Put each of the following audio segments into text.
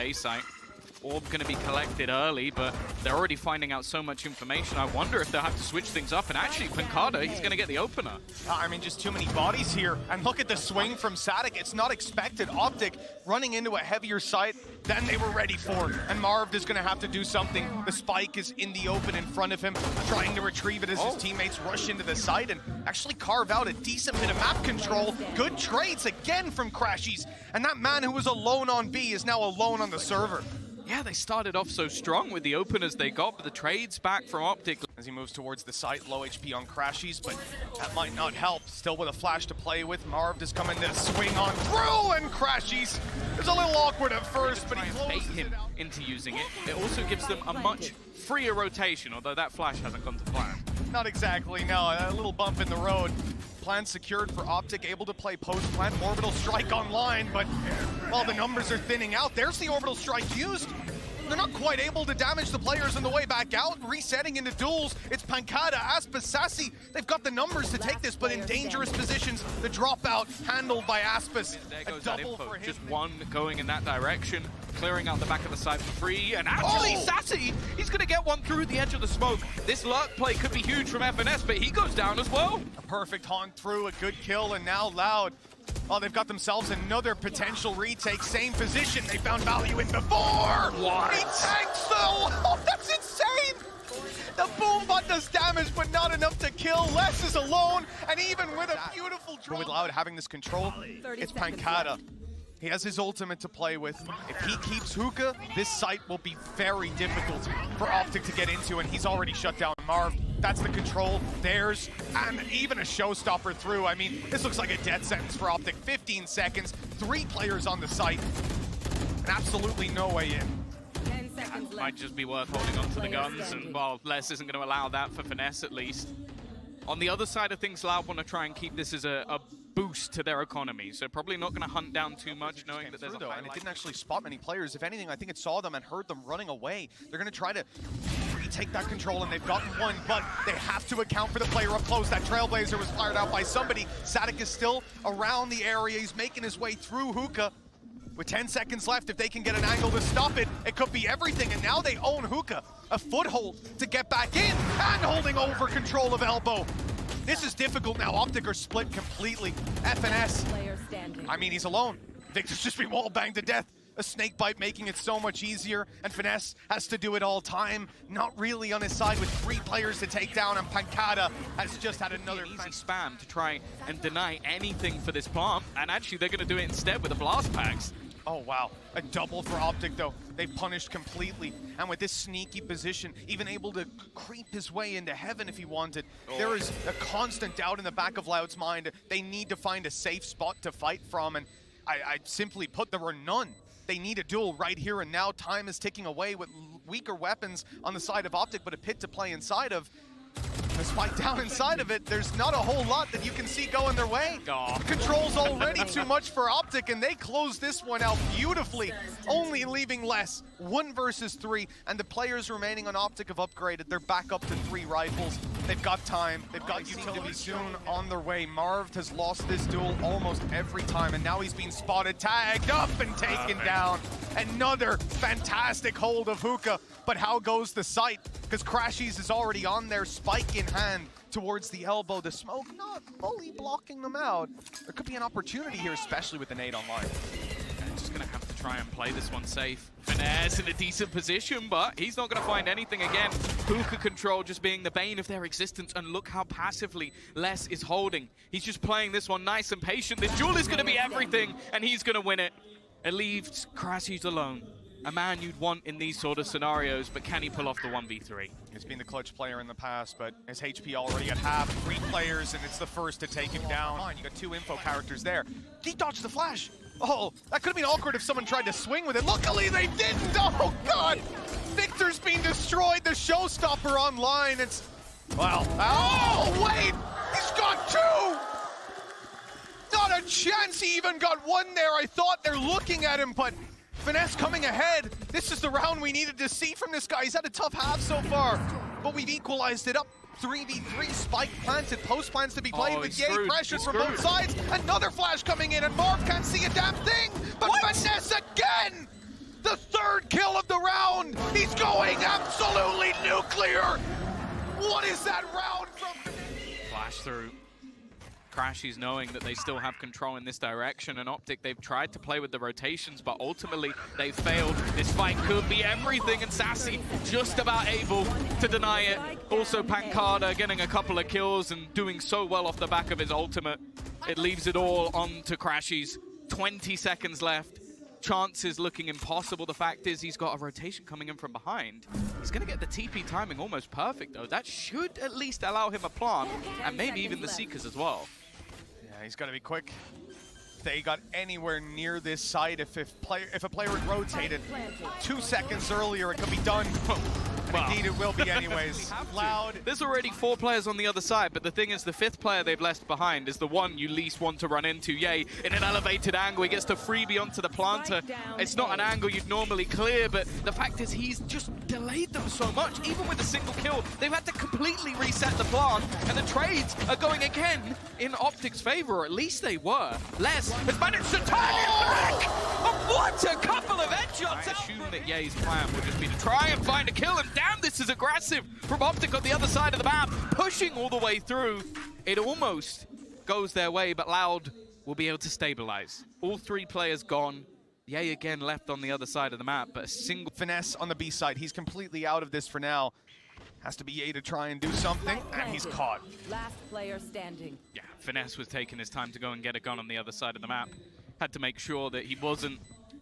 A site. Orb going to be collected early, but they're already finding out so much information. I wonder if they'll have to switch things up. And actually, pANcada, he's going to get the opener. I mean, just too many bodies here. And look at the swing from Saadhak. It's not expected. OpTic running into a heavier site than they were ready for. And Marved is going to have to do something. The spike is in the open in front of him, trying to retrieve it as his teammates rush into the site and actually carve out a decent bit of map control. Good trades again from crashies. And that man who was alone on B is now alone on the server. Yeah, they started off so strong with the openers they got, but the trades back from OpTic. As he moves towards the site, low HP on crashies, but that might not help. Still with a flash to play with. Marved is coming to swing on through, and crashies is a little awkward at first, but he closes him into using it. It also gives them a much freer rotation, although that flash hasn't gone to plan. Not exactly, no. A little bump in the road. Plan secured for OpTic, able to play post-plant. Orbital strike online, but while the numbers are thinning out, there's the orbital strike used. They're not quite able to damage the players on the way back out, resetting into duels. It's pANcada, aspas, Sacy. They've got the numbers to take this, but in dangerous positions. The dropout handled by aspas. There goes that info. Just one going in that direction, clearing out the back of the side for free. And actually, Sacy, he's going to get one through the edge of the smoke. This lurk play could be huge from FNS, but he goes down as well. A perfect haunt through, a good kill, and now Loud. Oh, they've got themselves another potential retake. Same position they found value in before. What? He tanks though. Oh, that's insane. The boom bot does damage, but not enough to kill. Les is alone, and even with a beautiful draw. But with Loud having this control, it's pANcada. He has his ultimate to play with. If he keeps hookah, this site will be very difficult for OpTic to get into, and he's already shut down Marv. That's the control, theirs, and even a showstopper through. I mean, this looks like a death sentence for OpTic. 15 seconds, 3 players on the site, and absolutely no way in. 10 seconds left. Might just be worth holding on to the guns, and well, Les isn't going to allow that for finesse at least. On the other side of things, Loud want to try and keep this as a boost to their economy, so probably not going to hunt down too much, knowing that there's a highlight. And it didn't actually spot many players. If anything, I think it saw them and heard them running away. They're going to try to retake that control, and they've gotten one, but they have to account for the player up close. That Trailblazer was fired out by somebody. Saadhak is still around the area. He's making his way through hookah. With 10 seconds left, if they can get an angle to stop it, it could be everything. And now they own hookah, a foothold to get back in, and holding over control of elbow. This is difficult now. OpTic are split completely. FNS, I mean, he's alone. Victor's just been wall banged to death. A snake bite making it so much easier, and finesse has to do it all time. Not really on his side with 3 players to take down, and pANcada has just had another easy spam to try and deny anything for this plant, and actually they're going to do it instead with the blast packs. Oh wow, a double for OpTic though. They punished completely, and with this sneaky position, even able to creep his way into heaven if he wanted. There is a constant doubt in the back of Loud's mind. They need to find a safe spot to fight from, and I simply put, there were none. They need a duel right here and now. Time is ticking away with weaker weapons on the side of OpTic, but a pit to play inside of. The spike down inside of it, there's not a whole lot that you can see going their way. Control's already too much for OpTic, and they close this one out beautifully, only leaving less. 1 versus 3, and the players remaining on OpTic have upgraded. They're back up to 3 rifles. They've got time. They've got utility soon on their way. Marved has lost this duel almost every time, and now he's been spotted, tagged up, and taken down. Another fantastic hold of hookah, but how goes the site? Because crashies is already on there, spike in hand towards the elbow. The smoke not fully blocking them out. There could be an opportunity here, especially with the nade online. And just going to have to try and play this one safe. Finesse in a decent position, but he's not going to find anything again. Hookah control just being the bane of their existence, and look how passively Les is holding. He's just playing this one nice and patient. This duel is going to be everything, and he's going to win it. It leaves crashies alone. A man you'd want in these sort of scenarios, but can he pull off the 1v3? He's been the clutch player in the past, but his HP already at half. 3 players, and it's the first to take him down. You got 2 info characters there. He dodged the flash. Oh, that could have been awkward if someone tried to swing with it. Luckily, they didn't. Oh, God. Victor's being destroyed. The showstopper online. It's, well, oh, wait. He's got 2. Not a chance he even got 1 there. I thought they're looking at him, but finesse coming ahead. This is the round we needed to see from this guy. He's had a tough half so far, but we've equalized it up. 3v3, spike planted, post plans to be played with yay pressures from both sides. Another flash coming in, and Marv can't see a damn thing, but finesse again! The third kill of the round! He's going absolutely nuclear! What is that round from? Flash through. crashies knowing that they still have control in this direction, and OpTic, they've tried to play with the rotations, but ultimately they failed. This fight could be everything, and Sacy just about able to deny it. Also pANcada getting a couple of kills and doing so well off the back of his ultimate. It leaves it all on to crashies. 20 seconds left. Chances looking impossible. The fact is he's got a rotation coming in from behind. He's going to get the TP timing almost perfect, though. That should at least allow him a plant, and maybe even the Seekers as well. Yeah, he's got to be quick. If they got anywhere near this site, if a player had rotated 2 seconds earlier, it could be done. Well, indeed, it will be anyways. Loud. There's already 4 players on the other side, but the thing is, the 5th player they've left behind is the one you least want to run into. Yay, in an elevated angle, he gets to freebie onto the planter. It's not an angle you'd normally clear, but the fact is he's just delayed them so much. Even with a single kill, they've had to completely reset the plant, and the trades are going again in OpTic's favor, or at least they were. Les has managed to turn it back! Oh, what a couple of headshots! I assume that Ye's plan would just be to try and find a kill, and damn, this is aggressive from OpTic on the other side of the map, pushing all the way through. It almost goes their way, but Loud will be able to stabilize. All 3 players gone. Ye again left on the other side of the map, but a single finesse on the B side. He's completely out of this for now. Has to be Ye to try and do something, and he's caught. Last player standing. Yeah, Finesse was taking his time to go and get a gun on the other side of the map. Had to make sure that he wasn't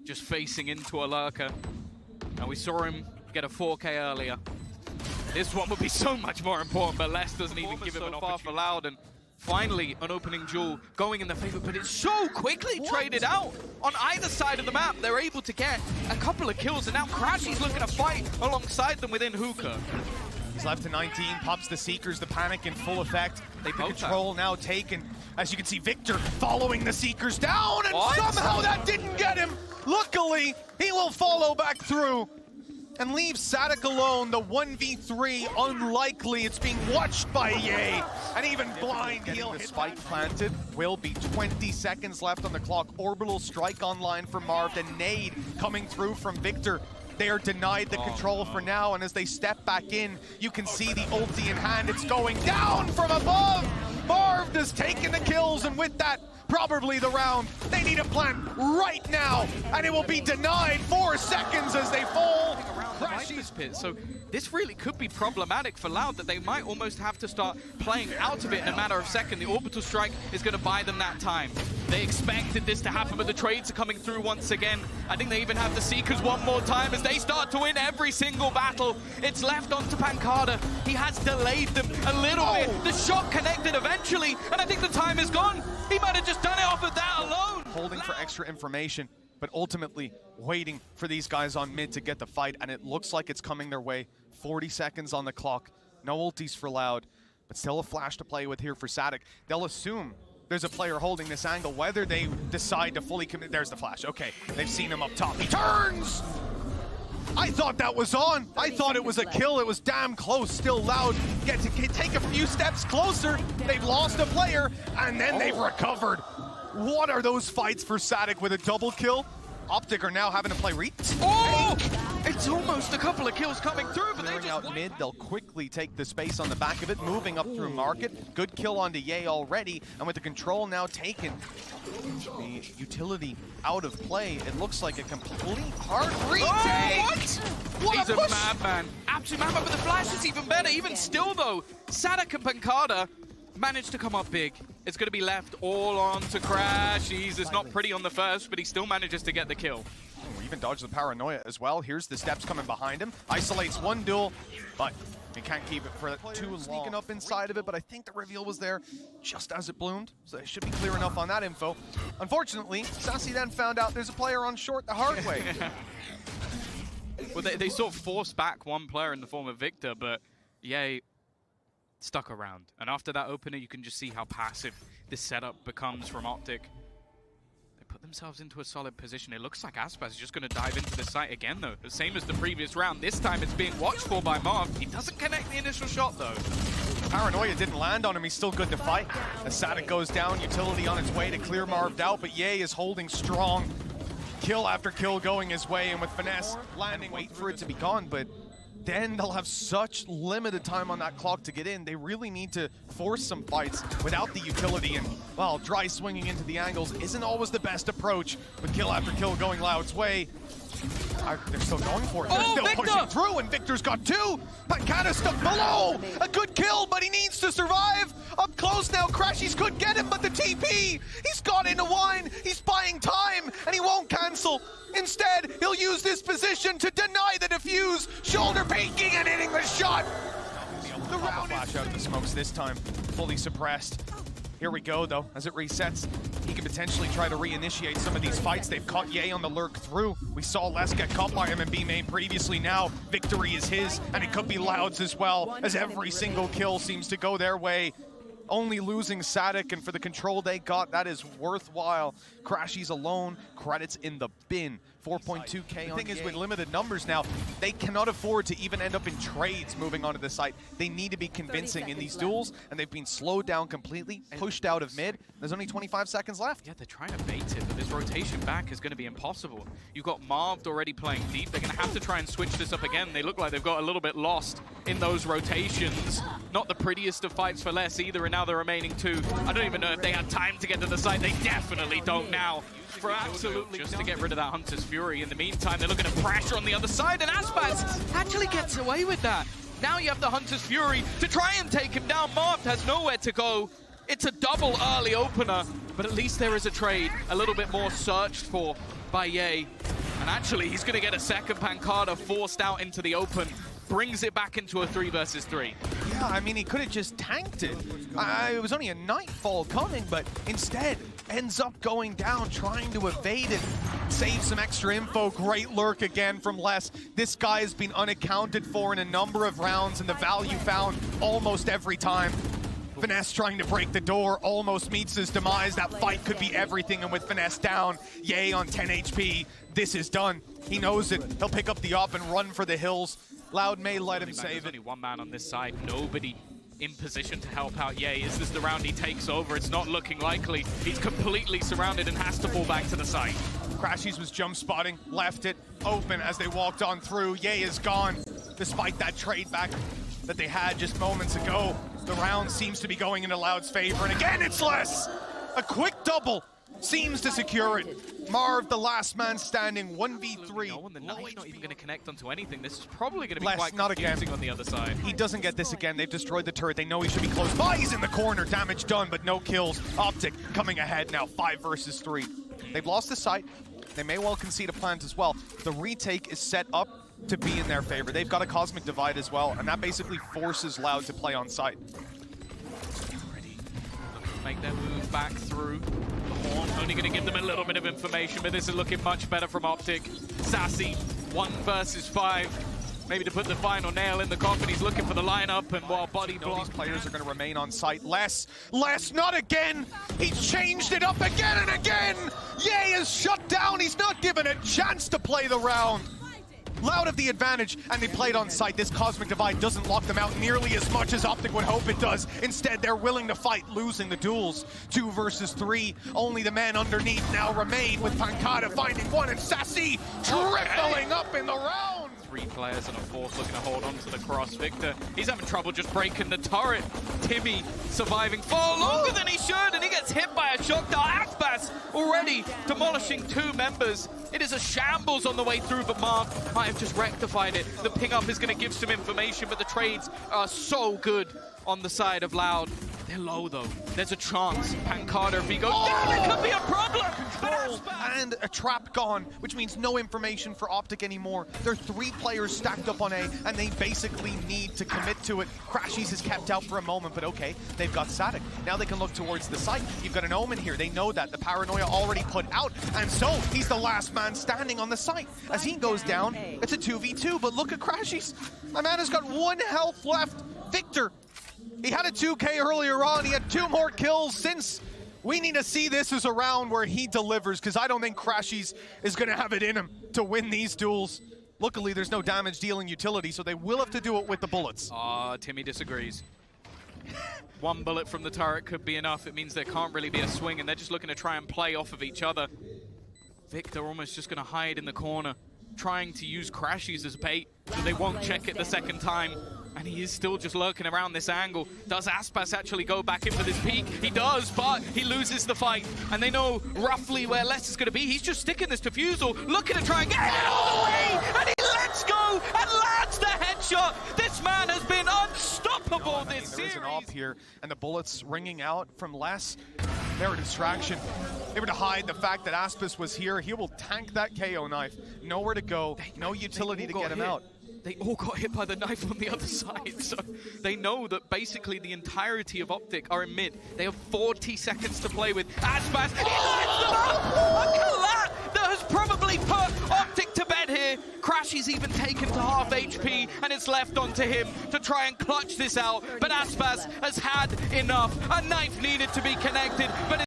just facing into a lurker. And we saw him get a 4K earlier. This one would be so much more important, but Les doesn't even give him an opportunity for Loud. And finally, an opening duel going in their favor, but it's so quickly traded out on either side of the map. They're able to get a couple of kills, and now crashies looking to fight alongside them within hookah. He's left to 19, pops the Seekers, the panic in full effect. They control now taken. As you can see, Victor following the Seekers down, and somehow that didn't get him. Luckily, he will follow back through and leave Saadhak alone. The 1v3, unlikely. It's being watched by Ye, and even blind. He'll hit spike planted. Will be 20 seconds left on the clock. Orbital strike online for Marved, and nade coming through from Victor. They are denied the control for now, and as they step back in, you can see the ulti in hand. It's going down from above. Marved has taken the kills, and with that, probably the round. They need a plant right now, and it will be denied. 4 seconds as they fall. Crashies pit. So this really could be problematic for Loud, that they might almost have to start playing out of it in a matter of seconds. The orbital strike is going to buy them that time. They expected this to happen, but the trades are coming through once again. I think they even have the Seekers one more time as they start to win every single battle. It's left onto pANcada. He has delayed them a little bit. The shot connected eventually, and I think the time is gone. He might have just done it off of that alone. Holding for extra information, but ultimately waiting for these guys on mid to get the fight, and it looks like it's coming their way. 40 seconds on the clock. No ultis for Loud, but still a flash to play with here for Saadhak. They'll assume there's a player holding this angle. Whether they decide to fully commit, there's the flash. Okay, they've seen him up top. He turns! I thought that was on. I thought it was a kill. It was damn close. Still Loud get to take a few steps closer. They've lost a player, and then they've recovered. What are those fights for Saadhak with a double kill? OpTic are now having to play Oh! It's almost a couple of kills coming through, but they just out mid. They'll quickly take the space on the back of it, moving up through market. Good kill onto Ye already, and with the control now taken, the utility out of play, it looks like a complete hard retake. What He's a madman. Absolute madman, but the flash is even better. Even still, though, Saadhak and pANcada managed to come up big. It's going to be left all on to crashies. It's not pretty on the first, but he still manages to get the kill. Even dodged the paranoia as well. Here's the steps coming behind him. Isolates one duel, but he can't keep it for too long. Sneaking up inside of it, but I think the reveal was there just as it bloomed, so it should be clear enough on that info. Unfortunately, Sacy then found out there's a player on short the hard way. Well, they sort of forced back one player in the form of Victor, but Ye stuck around. And after that opener, you can just see how passive this setup becomes from OpTic. Put themselves into a solid position. It looks like aspas is just going to dive into the site again, though. The same as the previous round. This time it's being watched for by Marv. He doesn't connect the initial shot, though. Paranoia didn't land on him. He's still good to fight. As Saadhak goes down, utility on its way to clear Marved out, but Ye is holding strong. kill after kill going his way, and with finesse landing, wait for it to be gone, but then they'll have such limited time on that clock to get in. They really need to force some fights without the utility, and, well, dry swinging into the angles isn't always the best approach, but kill after kill going Loud's way. They're still going for it. They're still Victor! pushing through, and Victor's got two. pANcada stuck below. A good kill, but he needs to survive. Up close now, crashies could get him, but the TP, he's got into wine. He's buying time, and he won't cancel. Instead, he'll use this position to deny the defuse, shoulder peeking and hitting the shot. The round flash out of the smokes this time, fully suppressed. Here we go, though, as it resets. He can potentially try to reinitiate some of these fights. They've caught Ye on the lurk through. We saw Les get caught by him in B main previously. Now, victory is his, and it could be Loud's as well, as every single kill seems to go their way. Only losing Saadhak, and for the control they got, that is worthwhile. crashies alone, credits in the bin. 4.2K. The thing is, with limited numbers now, they cannot afford to even end up in trades moving onto the site. They need to be convincing in these duels, and they've been slowed down completely, pushed out of mid. There's only 25 seconds left. Yeah, they're trying to bait it, but this rotation back is going to be impossible. You've got Marved already playing deep. They're going to have to try and switch this up again. They look like they've got a little bit lost in those rotations. Not the prettiest of fights for Les either, and now the remaining two. I don't even know if they had time to get to the site. They definitely don't now. For absolutely just to get rid of that Hunter's Fury. In the meantime, they're looking to pressure on the other side, and aspas actually gets away with that. Now you have the Hunter's Fury to try and take him down. Marved has nowhere to go. It's a double early opener, but at least there is a trade, a little bit more searched for by Ye. And actually, he's going to get a second pANcada forced out into the open. Brings it back into a 3 versus 3. Yeah, I mean, he could have just tanked it. It was only a nightfall coming, but instead ends up going down, trying to evade it, save some extra info. Great lurk again from Les. This guy has been unaccounted for in a number of rounds, and the value found almost every time. Finesse trying to break the door, almost meets his demise. That fight could be everything, and with Finesse down, Ye on 10 HP, this is done. He knows it. He'll pick up the op and run for the hills. Loud may let him save it. Only one man on this side, nobody in position to help out Ye. Is this the round he takes over? It's not looking likely. He's completely surrounded and has to fall back to the site. crashies was jump spotting, left it open as they walked on through. Ye is gone, despite that trade back that they had just moments ago. The round seems to be going into Loud's favor, and again it's Les! A quick double seems to secure it. Marved, the last man standing, 1v3. No, and the knife's not even going to connect onto anything. This is probably going to be Les, quite not confusing again. on the other side. He doesn't get this again. They've destroyed the turret. They know he should be close by. He's in the corner. Damage done, but no kills. OpTic coming ahead now, 5 versus 3. They've lost the site. They may well concede a plant as well. The retake is set up to be in their favor. They've got a Cosmic Divide as well, and that basically forces Loud to play on site. Ready. Looking to make their move back through. The Horn only going to give them a little bit of information, but this is looking much better from OpTic. Sacy, 1 versus 5. Maybe to put the final nail in the coffin. He's looking for the lineup, and while body block. These players are going to remain on site. Les, not again! He's changed it up again and again! Ye is shut down. He's not given a chance to play the round. Loud have the advantage, and they played on site. This Cosmic Divide doesn't lock them out nearly as much as OpTic would hope it does. Instead, they're willing to fight, losing the duels. 2 versus 3. Only the men underneath now remain, with pANcada finding one, and Sacy tripling up in the round. 3 players and a 4th looking to hold on to the cross. Victor, he's having trouble just breaking the turret. Timmy surviving far longer than he should, and he gets hit by a shock dart. aspas already demolishing 2 members. It is a shambles on the way through, but Marv might have just rectified it. The ping up is going to give some information, but the trades are so good on the side of Loud. They're low though. There's a chance. pANcada, if he goes down, it could be a problem. Control and a trap gone, which means no information for OpTic anymore. There are 3 players stacked up on A, and they basically need to commit to it. crashies is kept out for a moment, but okay, they've got Saadhak. Now they can look towards the site. You've got an Omen here. They know that. The paranoia already put out, and so he's the last man standing on the site. As he goes down, it's a 2v2, but look at crashies. My man has got 1 health left. Victor, he had a 2K earlier on. He had 2 more kills since. We need to see this as a round where he delivers, because I don't think crashies is going to have it in him to win these duels. Luckily, there's no damage dealing utility, so they will have to do it with the bullets. Timmy disagrees. 1 bullet from the turret could be enough. It means there can't really be a swing, and they're just looking to try and play off of each other. Victor almost just going to hide in the corner, trying to use crashies as bait so they won't check it the second time. And he is still just lurking around this angle. Does Aspas actually go back in for this peek? He does, but he loses the fight. And they know roughly where Les is going to be. He's just sticking this defusal, looking to try and get it all the way. And he lets go and lands the headshot. This man has been unstoppable this There is series. an op here, and the bullets ringing out from Les. They're a distraction. They were to hide the fact that Aspas was here. He will tank that KO knife. Nowhere to go, no utility to get him out. They all got hit by the knife on the other side, so they know that basically the entirety of OpTic are in mid. They have 40 seconds to play with. Aspas, he lights them up! A collapse that has probably put OpTic to bed here. crashies even taken to half HP, and it's left onto him to try and clutch this out. But Aspas has had enough. A knife needed to be connected, but